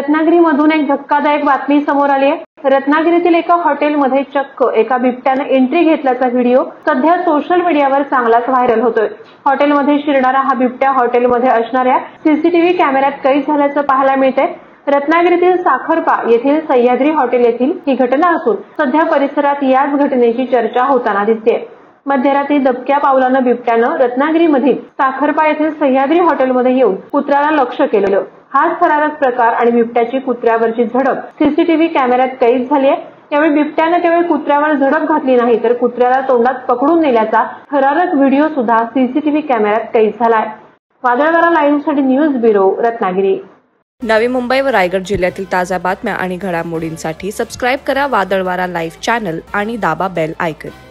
रत्नागिरीमधून एक धक्कादायक बातमी समोर आली आहे। रत्नागिरीतील एका हॉटेलमध्ये चक्क एका बिबट्याने एंट्री घेतल्याचा व्हिडिओ सध्या सोशल मीडियावर चांगलाच व्हायरल होतोय। हॉटेलमध्ये शिरणारा हा बिबट्या हॉटेलमध्ये असणाऱ्या सीसीटीव्ही कॅमेऱ्यात कैद झाल्याचं पाहायला मिळतंय। रत्नागिरीतील साखरपा येथील सह्याद्री हॉटेल येथील ही घटना असून सध्या परिसरात याच घटनेची चर्चा होताना दिसते। मध्यरात्री दबक्या पावलानं बिबट्यानं रत्नागिरीमधील साखरपा येथील सह्याद्री हॉटेलमध्ये येऊन कुत्र्याला लक्ष्य केलं। हाच थरारक प्रकार आणि बिबट्याची कुत्र्यावरची झडप सीसीटीव्ही कॅमेऱ्यात कैद झाली आहे। यावेळी बिबट्यानं केवळ कुत्र्यावर झडप घातली नाही तर कुत्र्याला तोंडात पकडून नेल्याचा थरारक व्हिडिओ सुद्धा सीसीटीव्ही कॅमेऱ्यात कैद झालाय। वादळवारा लाईव्हसाठी न्यूज ब्युरो रत्नागिरी। नवी मुंबई व रायगड जिल्ह्यातील ताज्या बातम्या आणि घडामोडींसाठी सबस्क्राईब करा वादळवारा लाईव्ह चॅनल आणि दाबा बेल आयकॉन।